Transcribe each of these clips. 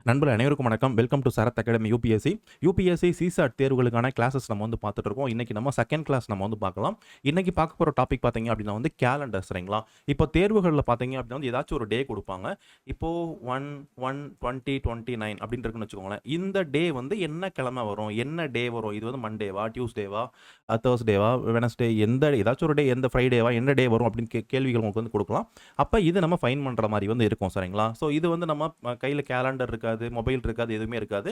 நண்பர்கள் அனைவருக்கும் வணக்கம். Welcome to Sharath academy UPSC. UPSC CSAT தேர்வுகளுக்கான கிளாஸஸ் நம்ம வந்து பார்த்துட்டு இருக்கோம். இன்னைக்கு நம்ம செகண்ட் கிளாஸ் நம்ம வந்து பார்க்கலாம். இன்னைக்கு பார்க்க போகிற டாபிக் பார்த்தீங்க அப்படின்னா வந்து கேலண்டர், சரிங்களா? இப்போ தேர்வுகளில் பார்த்தீங்க அப்படின்னா வந்து ஏதாச்சும் ஒரு டே கொடுப்பாங்க. இப்போ 1/1/2029 அப்படின்னு இருக்குன்னு வச்சுக்கோங்களேன். இந்த டே வந்து என்ன கிழமை வரும், என்ன டே வரும், இது வந்து மண்டேவா, டியூஸ்டேவா, தேர்ஸ்டேவா, வெனஸ்டே, ஏதாச்சும் ஒரு டே, எந்த ஃப்ரைடேவா, என்ன டே வரும் அப்படின்னு கேள்விகள் உங்களுக்கு வந்து கொடுக்கலாம். அப்போ இது நம்ம ஃபைன் பண்ணுற மாதிரி வந்து இருக்கும், சரிங்களா? ஸோ இது வந்து நம்ம கையில் கேலண்டர் இருக்காது, மொபைல் இருக்காது, எதுவுமே இருக்காது.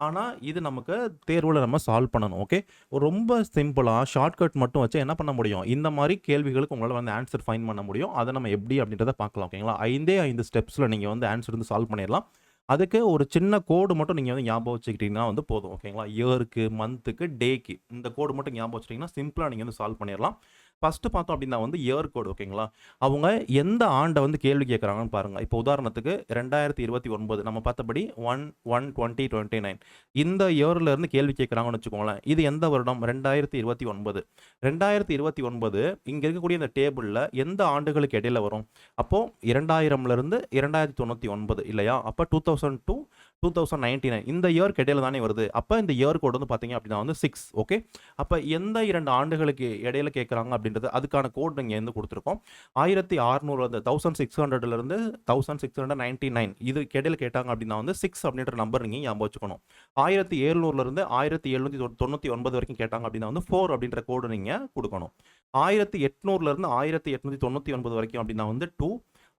ஆனால் இது நமக்கு தேர்வில் நம்ம சால்வ் பண்ணணும். ஓகே, ரொம்ப சிம்பிளாக ஷார்ட்கட் மட்டும் வச்சு என்ன பண்ண முடியும், இந்த மாதிரி கேள்விகளுக்கு உங்களால் வந்து ஆன்சர் ஃபைன் பண்ண முடியும். அதை நம்ம எப்படி அப்படின்றத பார்க்கலாம். ஓகேங்களா? 5 ஸ்டெப்ஸில் நீங்கள் வந்து ஆன்சர் வந்து சால்வ் பண்ணிடலாம். அதுக்கு ஒரு சின்ன கோடு மட்டும் நீங்கள் வந்து ஞாபகம் வச்சுக்கிட்டீங்கன்னா வந்து போதும். ஓகேங்களா? இயருக்கு, மந்த்துக்கு, டேக்கு இந்த கோடு மட்டும் ஞாபகம் வச்சுட்டிங்கன்னா சிம்பிளாக நீங்கள் வந்து சால்வ் பண்ணிடலாம். ஃபஸ்ட்டு பார்த்தோம் அப்படின்னா வந்து இயர் கோடு. ஓகேங்களா? அவங்க எந்த ஆண்டை வந்து கேள்வி கேட்குறாங்கன்னு பாருங்கள். இப்போ உதாரணத்துக்கு 2029 நம்ம பார்த்தபடி 1/1/2029 இந்த இயர்லேருந்து கேள்வி கேட்குறாங்கன்னு வச்சுக்கோங்களேன். இது எந்த வருடம்? 2029. 2029 இங்கே இருக்கக்கூடிய இந்த டேபிளில் எந்த ஆண்டுகளுக்கு இடையில வரும்? அப்போது 2000லேருந்து 2099 இல்லையா? அப்போ 2000 to 2099 இந்த இயருக்கு இடையில தானே வருது. அப்போ இந்த இயர் கோடு வந்து பார்த்தீங்க அப்படின்னா வந்து 6. ஓகே, அப்போ எந்த 2 ஆண்டுகளுக்கு இடையில கேட்குறாங்க அப்படின்றது அதுக்கான கோட் இங்கே வந்து கொடுத்துருக்கோம். 1600 1600லேருந்து 1699 இதுக்கு இடையில கேட்டாங்க அப்படின்னா வந்து 6 அப்படின்ற நம்பர் நீங்கள் ஞாபகம் வச்சுக்கணும். 1700லேருந்து 1799 வரைக்கும் கேட்டாங்க அப்படின்னா வந்து 4 அப்படின்ற கோடு நீங்கள் கொடுக்கணும். 1800லேருந்து 1899 வரைக்கும் அப்படின்னா வந்து 2.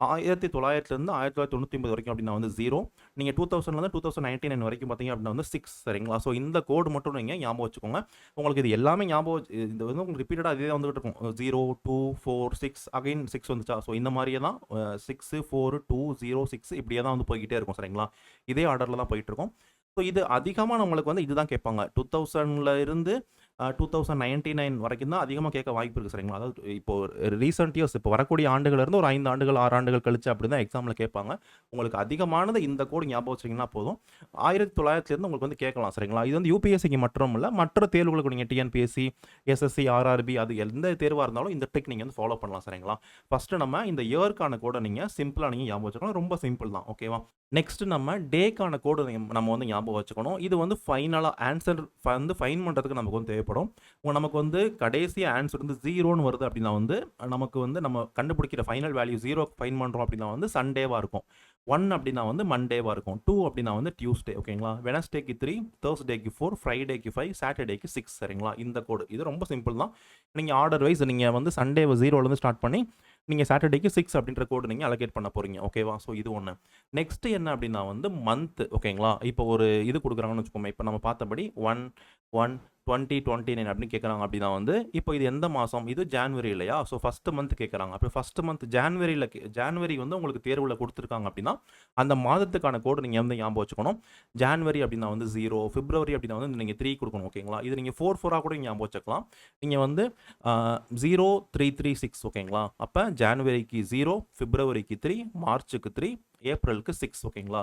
1900லேருந்து 1999 வரைக்கும் அப்படின்னா வந்து 0. நீங்கள் 2000லேருந்து 2099 வரைக்கும் பார்த்தீங்க அப்படின்னா வந்து 6, சரிங்களா? ஸோ இந்த கோடு மட்டும் நீங்கள் ஞாபகம் வச்சுக்கோங்க. உங்களுக்கு இது எல்லாமே ஞாபகம் இது வந்து உங்களுக்கு ரிப்பீட்டடாக இதே வந்துகிட்டு இருக்கும். 0, 2, 4, 6 அகைன் 6 வந்துச்சா? ஸோ இந்த மாதிரியே தான் 6, 4, 2, 0, 6 இப்படியே தான் வந்து போய்கிட்டே இருக்கும், சரிங்களா? இதே ஆர்டரில் தான் போயிட்டு இருக்கும். ஸோ இது அதிகமாக நம்மளுக்கு வந்து இதுதான் கேட்பாங்க. 2000ல இருந்து 2099 வரைக்கும் தான் அதிகமாக கேட்க வாய்ப்பு இருக்குது, சரிங்களா? அதாவது இப்போ ரீசெண்ட் இயர்ஸ் இப்போ வரக்கூடிய ஆண்டுகளிலிருந்து ஒரு 5 ஆண்டுகள் 6 ஆண்டுகள் கழிச்சு அப்படி தான் எக்ஸாமில் கேட்பாங்க. உங்களுக்கு அதிகமானது இந்த கோடு ஞாபகம் வச்சிங்கன்னா போதும். 1900லேருந்து உங்களுக்கு வந்து கேட்கலாம், சரிங்களா? இது வந்து யூபிஎஸ்சிக்கு மட்டும் இல்லை, மற்ற தேர்வுகளுக்கு நீங்கள் டிஎன்பிஎஸ்சி, எஸ்எஸ்சி, ஆர்ஆர்பி அது எந்த தேர்வாக இருந்தாலும் இந்த ட்ரிக் நீங்கள் வந்து ஃபாலோ பண்ணலாம், சரிங்களா? ஃபஸ்ட்டு நம்ம இந்த இயர்க்கான கோடை நீங்கள் சிம்பிளாக நீங்கள் ஞாபகம் வச்சுக்கணும். ரொம்ப சிம்பிள் தான். ஓகேவா? நெக்ஸ்ட் நம்ம டேக்கான கோடு நம்ம வந்து ஞாபகம் வச்சுக்கணும். இது வந்து ஃபைனலாக ஆன்சர் வந்து ஃபைன் பண்ணுறதுக்கு நமக்கு வந்து தேவைப்படும். நமக்கு வந்து கடைசியாக ஆன்சர் வந்து 0ன்னு வருது அப்படின்னா வந்து நமக்கு வந்து நம்ம கண்டுபிடிக்கிற ஃபைனல் வேல்யூ 0 ஃபைன் பண்ணுறோம் அப்படின்னா வந்து சண்டேவாக இருக்கும். 1 அப்படின்னா வந்து மண்டேவாக இருக்கும். 2 அப்படின்னா வந்து டியூஸ்டே. ஓகேங்களா? வெனஸ்டேக்கு 3, தேர்ஸ்டேக்கு 4, ஃப்ரைடேக்கு 5, சாட்டர்டேக்கு 6, சரிங்களா? இந்த கோடு இது ரொம்ப சிம்பிள் தான். நீங்கள் ஆர்டர் வைஸ் நீங்கள் வந்து சண்டேவை 0லேருந்து ஸ்டார்ட் பண்ணி நீங்கள் சாட்டர்டேக்கு 6 அப்படின்ற கோடு நீங்கள் அலோகேட் பண்ண போகிறீங்க. ஓகேவா? ஸோ இது ஒன்று. நெக்ஸ்ட் என்ன அப்படின்னா வந்து மந்த். ஓகேங்களா? இப்போ ஒரு இது கொடுக்குறாங்கன்னு வச்சுக்கோங்க. இப்போ நம்ம பார்த்தபடி 1/1/2029 அப்படின்னு கேட்குறாங்க அப்படின்னா வந்து இப்போ இது எந்த மாதம்? இது ஜான்வரி இல்லையா? ஸோ ஃபஸ்ட்டு மந்த் கேட்குறாங்க. அப்போ ஃபஸ்ட்டு மந்த் ஜான்வரி வந்து உங்களுக்கு தேர்வில் கொடுத்துருக்காங்க அப்படின்னா அந்த மாதத்துக்கான கோடு நீங்கள் வந்து ஞாபகம் வச்சுக்கணும். ஜான்வரி அப்படின்னா வந்து 0, பிப்ரவரி அப்படின்னா வந்து நீங்கள் 3 கொடுக்கணும். ஓகேங்களா? இது நீங்கள் 4 கூட ஞாபகம் வச்சுக்கலாம். நீங்கள் வந்து 0336. ஓகேங்களா? அப்போ ஜான்வரிக்கு 0, பிப்ரவரிக்கு 3, மார்ச்சுக்கு 3, ஏப்ரலுக்கு 6. ஓகேங்களா?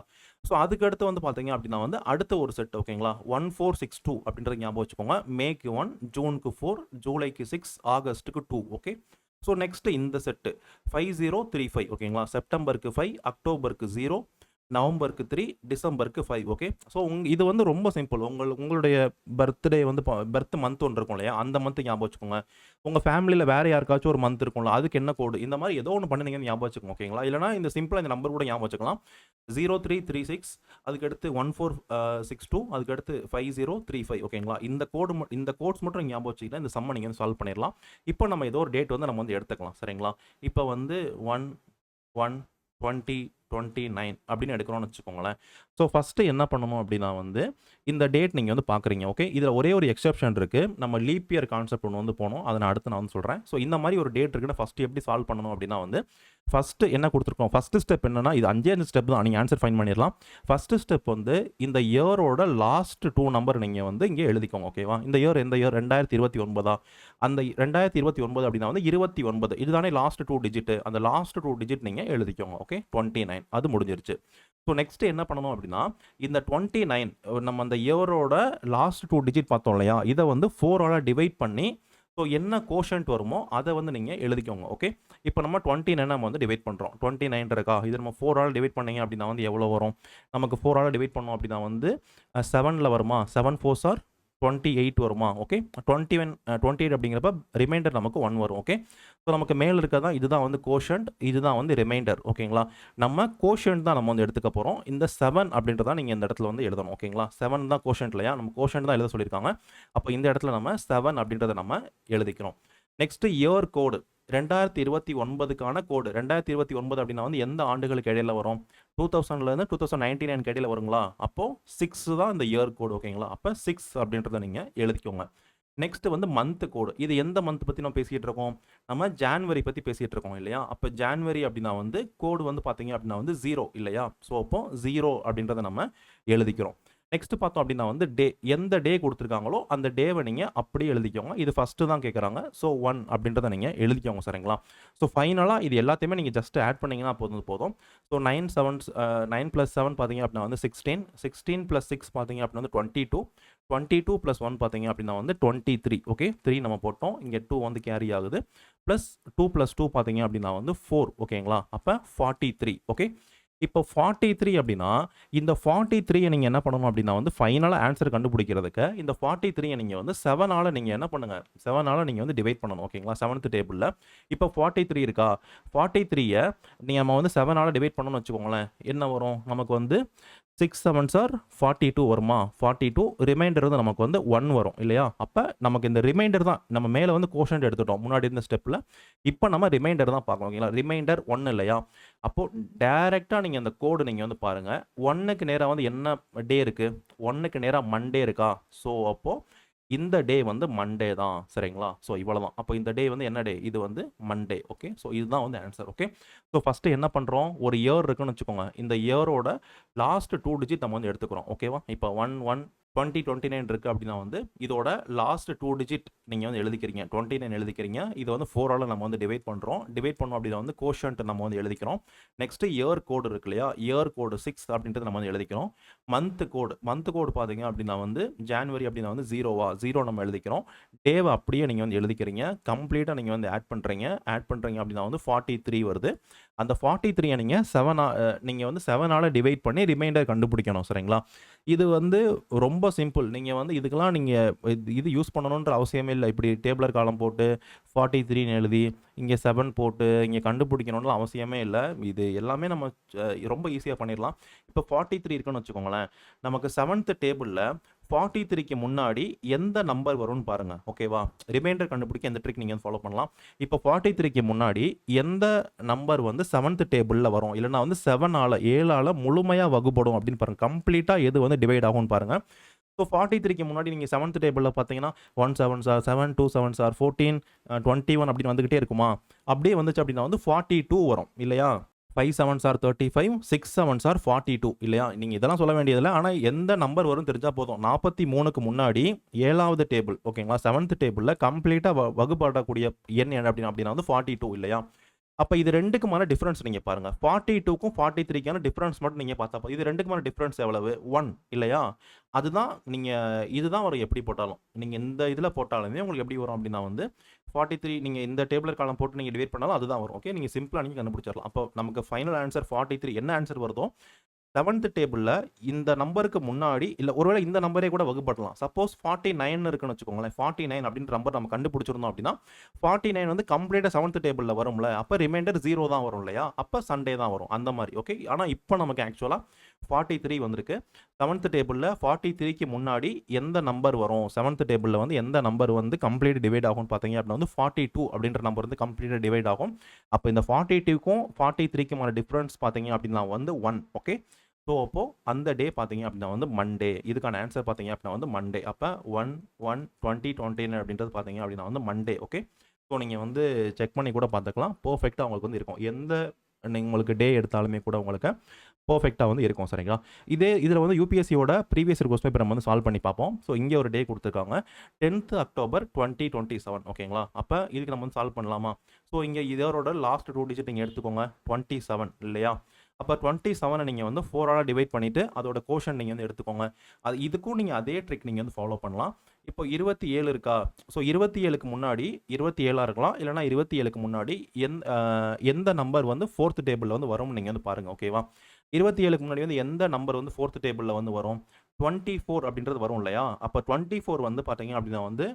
ஸோ அதுக்கடுத்து வந்து பார்த்தீங்க அப்படின்னா வந்து அடுத்த ஒரு செட். ஓகேங்களா? 1462 அப்படின்றத ஞாபகம் வச்சுக்கோங்க. மேக்கு 1, ஜூனுக்கு 4, ஜூலைக்கு 6, ஆகஸ்ட்டுக்கு 2. ஓகே, ஸோ நெக்ஸ்ட் இந்த செட்டு 5035. ஓகேங்களா? செப்டம்பருக்கு 5, அக்டோபருக்கு 0, நவம்பருக்கு 3, டிசம்பருக்கு 5. ஓகே, ஸோ இது வந்து ரொம்ப சிம்பிள். உங்களுடைய பர்த்டே வந்து பர்த் மந்த் ஒன்று இருக்கும் இல்லையா? அந்த மந்த் ஞாபகம் வச்சுக்கோங்க. உங்கள் ஃபேமிலியில் வேறு யாருக்காச்சும் ஒரு மந்த் இருக்கும்ல, அதுக்கு என்ன கோடு, இந்த மாதிரி ஏதோ ஒன்று பண்ணி நீங்கள் ஞாபகம் வச்சுக்கோங்க. ஓகேங்களா? இல்லைனா இந்த சிம்பிளாக இந்த நம்பர் கூட ஞாபகம் வச்சுக்கலாம். 0336, அதுக்கடுத்து 1462, அதுக்கடுத்து 5035. ஓகேங்களா? இந்த கோட்ஸ் மட்டும் ஞாபகம் வச்சுக்கிட்டா இந்த சம்மை நீங்கள் வந்து சால்வ் பண்ணிடலாம். இப்போ நம்ம ஏதோ ஒரு டேட் வந்து நம்ம வந்து எடுத்துக்கலாம், சரிங்களா? இப்போ வந்து 1/1/2029 அப்படின்னு எடுக்கிறோம்னு வச்சுக்கோங்களேன். ஸோ ஃபஸ்ட்டு என்ன பண்ணணும் அப்படின்னா வந்து இந்த டேட் நீங்கள் வந்து பார்க்குறீங்க. ஓகே, இதில் ஒரே ஒரு எக்ஸெப்ஷன் இருக்குது. நம்ம லீப் இயர் கான்செப்ட் ஒன்று வந்து போனோம். அதை நான் அடுத்து நான் வந்து சொல்கிறேன். ஸோ இந்த மாதிரி ஒரு டேட் இருக்குன்னா ஃபஸ்ட்டு எப்படி சால்வ் பண்ணணும் அப்படின்னா வந்து ஃபஸ்ட்டு என்ன கொடுத்துருக்கோம், ஃபஸ்ட்டு ஸ்டெப் என்னன்னா இது 5 ஸ்டெப் தான். நீங்கள் ஆன்சர் ஃபைன் பண்ணிடலாம். ஃபஸ்ட்டு ஸ்டெப் வந்து இந்த இயரோட லாஸ்ட் 2 நம்பர் நீங்கள் வந்து இங்கே எழுதிக்கோங்க. ஓகேவா? இந்த இயர் எந்த இயர்? 2029. அந்த 2029 அப்படின்னா வந்து 29 இதுதானே லாஸ்ட் 2 டிஜிட். அந்த லாஸ்ட் 2 டிஜிட் நீங்கள் எழுதிக்கோங்க. ஓகே, 29 அது முடிஞ்சிருச்சு. ஸோ நெக்ஸ்ட் என்ன பண்ணணும் அப்படின்னா இந்த 29 நம்ம அந்த இயரோட லாஸ்ட் 2 டிஜிட் பார்த்தோம் இல்லையா? இதை வந்து 4ஆல் டிவைட் பண்ணி ஸோ என்ன கோஷன்ட் வருமோ அதை வந்து நீங்கள் எழுதிக்கோங்க. ஓகே, இப்போ நம்ம 29 நம்ம வந்து டிவைட் பண்ணுறோம். 29 இருக்கா, இது நம்ம 4 ஆல் டிவைட் பண்ணீங்க அப்படின்னா வந்து எவ்வளோ வரும்? நமக்கு 4 ஆல் டிவைட் பண்ணோம் அப்படின்னா வந்து 7ல் வருமா? 7 4s ஆர் 28 வருமா? ஓகே, 28 அப்படிங்கிறப்ப ரிமைண்டர் நமக்கு 1 வரும். ஓகே, ஸோ நமக்கு மேலே இருக்கிறது தான் இதுதான் வந்து கோஷன்ட், இதுதான் வந்து ரிமைண்டர். ஓகேங்களா, நம்ம கோஷன்ட் தான் நம்ம வந்து எடுத்துக்க போகிறோம். இந்த 7 அப்படின்றத நீங்கள் இந்த இடத்துல வந்து எழுதணும். ஓகேங்களா, 7 தான் கோஷன்ட் இல்லையா, நம்ம கோஷன்ட் தான் எழுத சொல்லியிருக்காங்க. அப்போ இந்த இடத்துல நம்ம 7 அப்படின்றத நம்ம எழுதிக்கிறோம். நெக்ஸ்ட் இயர் கோடு 2029க்கான கோடு. 2029 அப்படின்னா வந்து எந்த ஆண்டுகளுக்கு இடையில வரும்? 2000லேருந்து 2099 இடையில வருங்களா? அப்போது 6 தான் இந்த இயர் கோடு. ஓகேங்களா, அப்போ 6 அப்படின்றத நீங்கள் எழுதிக்கோங்க. நெக்ஸ்ட் வந்து மந்த் கோடு. இது எந்த மந்த் பற்றி நம்ம பேசிகிட்டு இருக்கோம்? நம்ம ஜான்வரி பற்றி பேசிகிட்டு இருக்கோம் இல்லையா? அப்போ ஜான்வரி அப்படின்னா வந்து கோடு வந்து பார்த்தீங்க அப்படின்னா வந்து 0 இல்லையா? ஸோ அப்போ 0 அப்படின்றத நம்ம எழுதிக்கிறோம். நெக்ஸ்ட் பார்த்தோம் அப்படின்னா வந்து டே, எந்த டே கொடுத்துருக்காங்களோ அந்த டேவை நீங்கள் அப்படியே எழுதிக்கோங்க. இது ஃபஸ்ட்டு தான் கேட்குறாங்க. ஸோ 1 அப்படின்றத நீங்கள் எழுதிக்கோங்க. சரிங்களா? ஸோ ஃபைனலாக இது எல்லாத்தையுமே நீங்கள் ஜஸ்ட் ஆட் பண்ணிங்கன்னா போதும். ஸோ 9 + 7 பார்த்தீங்க அப்படின்னா வந்து 16, 16 + 6 பார்த்தீங்க அப்படின்னா வந்து 22, 22 + 1 பார்த்தீங்க அப்படின்னா வந்து 23. ஓகே, 3 நம்ம போட்டோம், இங்கே 2 வந்து கேரி ஆகுது, ப்ளஸ் 2 + 2 பார்த்தீங்க அப்படின்னா வந்து 4. ஓகேங்களா, அப்போ 43. ஓகே, இப்போ 43 அப்படின்னா இந்த 43 நீங்கள் என்ன பண்ணணும் அப்படின்னா வந்து ஃபைனலாக ஆன்சர் கண்டுபிடிக்கிறதுக்கு இந்த 43 நீங்கள் வந்து 7ஆல் நீங்கள் என்ன பண்ணுங்க, 7ஆல் நீங்கள் வந்து டிவைட் பண்ணணும். ஓகேங்களா, 7th டேபிளில் இப்போ 43 இருக்கா, 43யை நம்ம வந்து 7ஆல் டிவைட் பண்ணணும்னு வச்சுக்கோங்களேன், என்ன வரும்? நமக்கு வந்து 6 7s ஆர் 42 வருமா? 42, ரிமைண்டர் வந்து நமக்கு வந்து 1 வரும் இல்லையா? அப்போ நமக்கு இந்த ரிமைண்டர் தான், நம்ம மேலே வந்து கோஷன்ட் எடுத்துட்டோம் முன்னாடி இருந்த ஸ்டெப்பில், இப்போ நம்ம ரிமைண்டர் தான் பார்க்கணும். ஓகேங்களா, ரிமைண்டர் 1 இல்லையா? அப்போது டைரெக்டாக நீங்கள் அந்த கோடு நீங்கள் வந்து பாருங்கள், 1க்கு நேராக வந்து என்ன டே இருக்குது? 1க்கு நேராக மண்டே இருக்கா? ஸோ அப்போது இந்த டே வந்து மண்டே தான். சரிங்களா? ஸோ இவ்வளோ தான். அப்போ இந்த டே வந்து என்ன டே? இது வந்து மண்டே. ஓகே, ஸோ இதுதான் வந்து ஆன்சர். ஓகே, ஸோ ஃபஸ்ட்டு என்ன பண்ணுறோம்? ஒரு இயர் இருக்குன்னு வச்சுக்கோங்க, இந்த இயரோட லாஸ்ட் 2 டிஜிட் நம்ம வந்து எடுத்துக்கிறோம். ஓகேவா? இப்போ 1 1 2029 இருக்குது அப்படின்னா வந்து இதோட லாஸ்ட் 2 டிஜிட் நீங்கள் வந்து எழுதிக்கிறீங்க, 29 எழுதிக்கிறீங்க. இது வந்து 4ஆல் நம்ம வந்து டிவைட் பண்ணுறோம். டிவைட் பண்ணோம் அப்படின்னா வந்து கோஷன்ட் நம்ம வந்து எழுதிக்கிறோம். நெக்ஸ்ட்டு இயர் கோடு இருக்கு இல்லையா? இயர் கோடு 6 அப்படின்றது நம்ம வந்து எழுதிக்கிறோம். மந்த் கோடு பார்த்தீங்க அப்படின்னா வந்து ஜான்வரி அப்படின்னா வந்து 0 நம்ம எழுதிக்கிறோம். டேவை அப்படியே நீங்கள் வந்து எழுதிக்கிறீங்க. கம்ப்ளீட்டாக நீங்கள் வந்து ஆட் பண்ணுறீங்க அப்படின்னா வந்து 43 வருது. அந்த 43 நீங்கள் வந்து 7ஆல் டிவைட் பண்ணி ரிமைண்டர் கண்டுபிடிக்கணும். சரிங்களா? இது வந்து ரொம்ப சிம்பிள். நீங்கள் வந்து இதுக்கெல்லாம் நீங்கள் இது யூஸ் பண்ணணுன்ற அவசியமே இல்லை. இப்படி டேபிளர் காலம் போட்டு 43ன்னு எழுதி இங்கே 7 போட்டு இங்கே கண்டுபிடிக்கணும்னு அவசியமே இல்லை. இது எல்லாமே நம்ம ரொம்ப ஈஸியாக பண்ணிடலாம். இப்போ 43 இருக்குன்னு வச்சுக்கோங்களேன், நமக்கு 7th டேபிளில் 43க்கு முன்னாடி எந்த நம்பர் வரும்னு பாருங்கள். ஓகேவா? ரிமைண்டர் கண்டுபிடிக்க எந்த ட்ரிக் நீங்கள் ஃபாலோ பண்ணலாம். இப்போ 43க்கு முன்னாடி எந்த நம்பர் வந்து 7th டேபிளில் வரும், இல்லைனா வந்து 7ஆல் முழுமையாக வகுப்படும் அப்படின்னு பாருங்கள். கம்ப்ளீட்டாக எது வந்து டிவைட் ஆகும்னு பாருங்கள். ஸோ 43க்கு முன்னாடி நீங்கள் 7th டேபிளில் பார்த்தீங்கன்னா 1 7s ஆர் 7, 2 7s ஆர் 14, 21 அப்படின்னு வந்துக்கிட்டே இருக்குமா? அப்படியே வந்துச்சு அப்படின்னா வந்து 42 வரும் இல்லையா? 5 7s ஆர் 35, 6 7s ஆர் 42 இல்லையா? நீங்கள் இதெல்லாம் சொல்ல வேண்டியதில்லை. ஆனால் எந்த நம்பர் வரும் தெரிஞ்சால் போதும். 43க்கு முன்னாடி 7வது டேபிள், ஓகேங்களா, 7th டேபிளில் கம்ப்ளீட்டாக வகுப்படக்கூடிய எண் என்ன அப்படின்னா வந்து 42 இல்லையா? அப்போ இது ரெண்டுக்குமான டிஃபரன்ஸ் நீங்கள் பாருங்கள். 42க்கும் 43க்கான டிஃபரன்ஸ் மட்டும் நீங்கள் பார்த்தா இது ரெண்டுக்குமான டிஃபரன்ஸ் எவ்வளவு? 1 இல்லையா? அதுதான் நீங்கள் இதுதான் வரும் எப்படி போட்டாலும். நீங்கள் இந்த இதில் போட்டாலுமே உங்களுக்கு எப்படி வரும் அப்படின்னா வந்து 43 நீங்கள் இந்த டேபிளர் காலம் போட்டு நீங்கள் டிவைட் பண்ணாலும் அதுதான் வரும். ஓகே, நீங்கள் சிம்பிளாக நீங்கள் கண்டுபிடிச்சிடலாம். அப்போ நமக்கு ஃபைனல் ஆன்சர் 43 என்ன ஆன்சர் வருதோ 7th டேபிளில் இந்த நம்பருக்கு முன்னாடி இல்லை ஒருவேளை இந்த நம்பரே கூட வகுப்படலாம். சப்போஸ் 49 இருக்குன்னு வச்சுக்கோங்களேன், 49 அப்படின்ற நம்பர் நம்ம கண்டுபிடிச்சிருந்தோம் அப்படின்னா 49 வந்து கம்ப்ளீட்டாக 7th டேபிளில் வரும்ல, அப்போ ரிமைண்டர் 0 தான் வரும் இல்லையா? அப்போ சண்டே தான் வரும் அந்த மாதிரி. ஓகே, ஆனால் இப்போ நமக்கு ஆக்சுவலாக 43 வந்திருக்கு. 7th டேபிளில் 43க்கு முன்னாடி எந்த நம்பர் வரும், 7th டேபிளில் வந்து எந்த நம்பர் வந்து கம்ப்ளீட் டிவைட் ஆகும்னு பார்த்தீங்க அப்படின்னா வந்து 42 அப்படின்ற நம்பர் வந்து கம்ப்ளீட்டாக டிவைட் ஆகும். அப்போ இந்த 42க்கும் 43க்குமான டிஃப்ரென்ஸ் பார்த்தீங்க அப்படின்னா வந்து 1. ஓகே, ஸோ அப்போது அந்த டே பார்த்தீங்க அப்படின்னா வந்து மண்டே. இதுக்கான ஆன்சர் பார்த்தீங்க அப்படின்னா வந்து மண்டே. அப்போ 1/1/2029 அப்படின்றது பார்த்தீங்க அப்படின்னா வந்து மண்டே. ஓகே, ஸோ நீங்கள் வந்து செக் பண்ணி கூட பார்த்துக்கலாம். பர்ஃபெக்டாக உங்களுக்கு வந்து இருக்கும். எந்த உங்களுக்கு டே எடுத்தாலுமே கூட உங்களுக்கு பர்ஃபெக்டாக வந்து இருக்கும். சரிங்களா? இதில் வந்து யூபிஎஸ்சியோட ப்ரீவியஸ் கொஸ்டின் பேப்பர் நம்ம வந்து சால்வ் பண்ணி பார்ப்போம். ஸோ இங்கே ஒரு டே கொடுத்துருக்காங்க, 10th அக்டோபர் 2027. ஓகேங்களா? அப்போ இதுக்கு நம்ம வந்து சால்வ் பண்ணலாமா? ஸோ இங்கே இதோட லாஸ்ட் 2 டிஜிட் நீங்கள் எடுத்துக்கோங்க, 27 இல்லையா? அப்போ 27 நீங்கள் வந்து 4ஆல் டிவைட் பண்ணிவிட்டு அதோட கோஷன் நீங்கள் வந்து எடுத்துக்கோங்க. அது இதுக்கும் நீங்கள் அதே ட்ரிக் நீங்கள் வந்து ஃபாலோ பண்ணலாம். இப்போ 27 இருக்கா, ஸோ 27க்கு முன்னாடி 27ஆ இருக்கலாம், இல்லைனா 27க்கு முன்னாடி எந்த நம்பர் வந்து 4th டேபிளில் வந்து வரும்னு நீங்கள் வந்து பாருங்கள். ஓகேவா? 27க்கு முன்னாடி வந்து எந்த நம்பர் வந்து 4th டேபிளில் வந்து வரும்? 24 அப்படின்றது வரும் இல்லையா? அப்போ 24 வந்து பார்த்தீங்க அப்படின்னா வந்து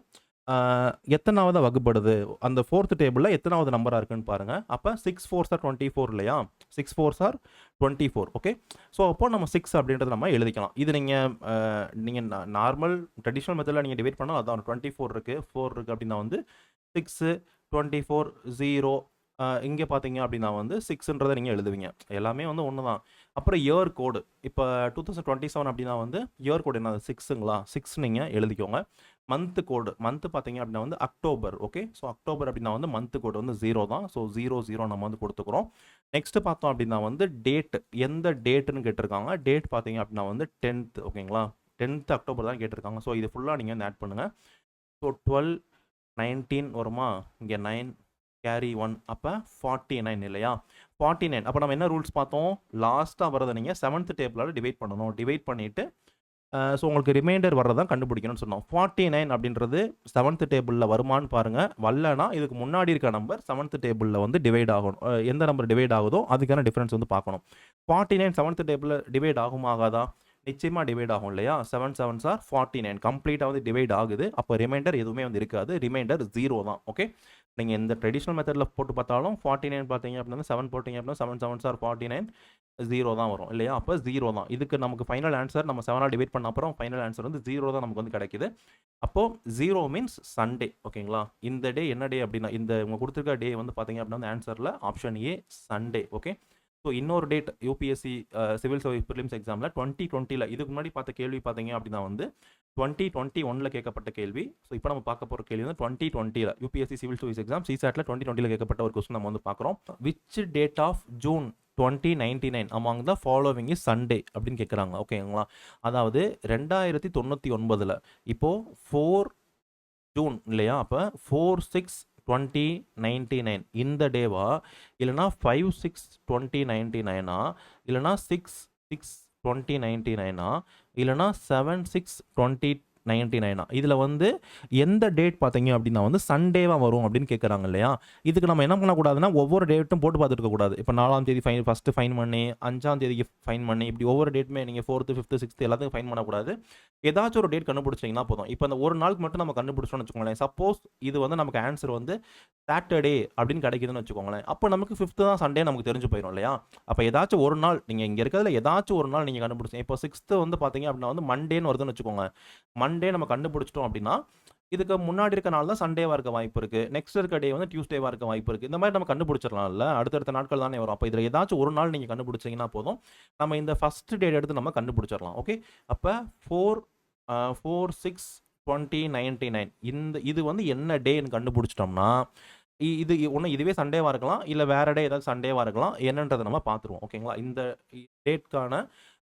எத்தனாவதா வகுப்படுது? அந்த 4th டேபிள்ல எத்தனாவது நம்பரா இருக்குன்னு பாருங்க. அப்ப 6 4s ஆர் 24 இல்லையா? 6 4s ஆர் 24. ஓகே. ஸோ அப்போ நம்ம 6 அப்படின்றத நம்ம எழுதிக்கலாம். இது நீங்க நார்மல் ட்ரெடிஷனல் மெத்தட்ல நீங்க டிவைட் பண்ணா அதான் 24 இருக்கு, 4 இருக்கு அப்படின்னா வந்து 6 24 0 இங்க பார்த்தீங்க அப்படின்னா வந்து 6ன்றத நீங்க எழுதுவீங்க. எல்லாமே வந்து ஒண்ணு தான். அப்புறம் இயர் கோடு. இப்ப 2027 அப்படின்னா வந்து இயர் கோடு என்னது? 6ங்களா? 6 நீங்க எழுதிக்கோங்க. மந்த் கோடு. மந்த் பார்த்தீங்க அப்படின்னா வந்து அக்டோபர். ஓகே. ஸோ அக்டோபர் அப்படின்னா வந்து மந்த் கோடு வந்து 0 தான். ஸோ 00 நம்ம வந்து குடுத்துக்கிறோம். நெக்ஸ்ட் பார்த்தோம் அப்படின்னா வந்து டேட். எந்த டேட்ன்னு கேட்டிருக்காங்க. டேட் பார்த்தீங்க அப்படின்னா வந்து 10th. ஓகேங்களா? 10th அக்டோபர் தான் கேட்டிருக்காங்க. ஸோ இது ஃபுல்லா நீங்க வந்து ஆட் பண்ணுங்க. ஸோ 12 19 வருமா? இங்க 9 கேரி 1 அப்ப 49 இல்லையா? 49 அப்ப நம்ம என்ன ரூல்ஸ் பார்த்தோம்? லாஸ்ட்டா வரத நீங்க 7th டேபிளால டிவைட் பண்ணணும். டிவைட் பண்ணிட்டு ஸோ உங்களுக்கு ரிமைண்டர் வர்றத தான் கண்டுபிடிக்கணும்னு சொன்னோம். 49 அப்படின்றது 7th டேபிள்ல வருமான்னு பாருங்க. வரலனா இதுக்கு முன்னாடி இருக்க நம்பர் 7th டேபிள்ல வந்து டிவைட் ஆகணும். எந்த நம்பர் டிவைட் ஆகுதோ அதுக்கான டிஃபரன்ஸ் வந்து பார்க்கணும். 49 7th டேபிள்ல டிவைட் ஆகுமா ஆகாதா? நிச்சயமா டிவைட் ஆகும் இல்லையா? 7 7s ஆர் 49 கம்ப்ளீட்டா வந்து டிவைட் ஆகுது. அப்போ ரிமைண்டர் எதுவுமே வந்து இருக்காது. ரிமைண்டர் 0 தான். ஓகே. நீங்க எந்த ட்ரெடிஷனல் மெத்தட்ல போட்டு பார்த்தாலும் 49 பார்த்தீங்க அப்படின்னா 7 போட்டீங்க அப்படின்னா 7 7s ஆர் 49 0 தான் வரும் இல்லையா? அப்போ 0 தான். இதுக்கு நமக்கு ஃபைனல் ஆன்சர் நம்ம 7ஆல் டிவைட் பண்ண அப்புறம் ஃபைனல் ஆன்சர் வந்து 0 தான் நமக்கு வந்து கிடைக்குது. அப்போ 0 மீன்ஸ் சண்டே. ஓகேங்களா? இந்த டே என்ன டே அப்படின்னா இந்த உங்க கொடுத்துருக்க டே வந்து பார்த்தீங்க அப்படின்னா ஆன்சர்ல option A Sunday. Okay. So இன்னொரு date UPSC civil service prelims எக்ஸாமில் 2020ல இதுக்கு முன்னாடி பார்த்த கேள்வி பார்த்தீங்க அப்படின்னா வந்து 2021ல கேட்கப்பட்ட கேள்வி. ஸோ இப்போ நம்ம பார்க்க போகிற கேள்வி வந்து 2020ல யூபிஎஸ்சி சிவில் சர்வீஸ் எக்ஸாம் சிசாட்ல 2020ல கேட்கப்பட்ட ஒரு கொஸ்டின் நம்ம வந்து பார்க்குறோம். Which date of June 2099 among the following is Sunday அப்படின்னு கேட்குறாங்க. ஓகேங்களா? அதாவது 2099ல இப்போ 4 ஜூன் இல்லையா? அப்போ 4/6/2099 இந்த டேவா, இல்லைனா 5/6/2099 இல்லைனா 6/6/2099 இல்லைனா 7/6/2099 இதில் வந்து எந்த டேட் பார்த்தீங்க அப்படின்னா வந்து சண்டேவாக வரும் அப்படின்னு கேட்குறாங்க இல்லையா? இதுக்கு நம்ம என்ன பண்ணக்கூடாதுன்னா ஒவ்வொரு டேட்டும் போட்டு பார்த்துட்டு இருக்கக்கூடாது. இப்போ 4ஆம் தேதி ஃபஸ்ட்டு ஃபைன் பண்ணி 5ஆம் தேதிக்கு ஃபைன் பண்ணி இப்படி ஒவ்வொரு டேட்டுமே நீங்கள் 4th 5th 6th எல்லாத்துக்கும் ஃபைன் பண்ணக்கூடாது. ஏதாச்சும் ஒரு டேட் கண்டுபிடிச்சிங்கன்னா போதும். இப்போ அந்த ஒரு நாளுக்கு மட்டும் நம்ம கண்டுபிடிச்சோம்னு வச்சுக்கோங்களேன். சப்போஸ் இது வந்து நமக்கு ஆன்சர் வந்து சாட்டர்டே அப்படின்னு கிடைக்குதுன்னு வச்சுக்கோங்களேன். அப்போ நமக்கு 5th தான் சண்டே நமக்கு தெரிஞ்சு போயிடும் இல்லையா? அப்போ ஏதாச்சும் ஒரு நாள் நீங்கள் இங்கே இருக்கிறதுல ஏதாச்சும் ஒரு நாள் நீங்கள் கண்டுபிடிச்சீங்க. இப்போ 6th வந்து பார்த்தீங்க அப்படின்னா வந்து மண்டேன்னு வருதுன்னு வச்சுக்கோங்க. மண்டே நம்ம கண்டுபிடிச்சிட்டோம் அப்படின்னா இதுக்கு முன்னாடி இருக்க நாள் தான் சண்டேவா இருக்க வாய்ப்பு இருக்கு. நெக்ஸ்ட் இருக்க டே வந்து டியூஸ்டேவா இருக்க வாய்ப்பு இருக்கு. இந்த மாதிரி நம்ம கண்டுபிடிச்சிடலாம்ல. அடுத்தடுத்த நாட்கள் தானே வரும். அப்போ இதில் ஏதாச்சும் ஒரு நாள் நீங்கள் கண்டுபிடிச்சீங்கன்னா போதும். நம்ம இந்த ஃபர்ஸ்ட் டேட் எடுத்து நம்ம கண்டுபிடிச்சிடலாம். ஓகே. அப்போ 4/6/2099 இது வந்து என்ன டேன்னு கண்டுபிடிச்சிட்டோம்னா இது ஒன்று இதுவே சண்டேவா இருக்கலாம், இல்லை வேற டே ஏதாவது சண்டேவா இருக்கலாம். என்னன்றதை நம்ம பார்த்துருவோம். ஓகேங்களா?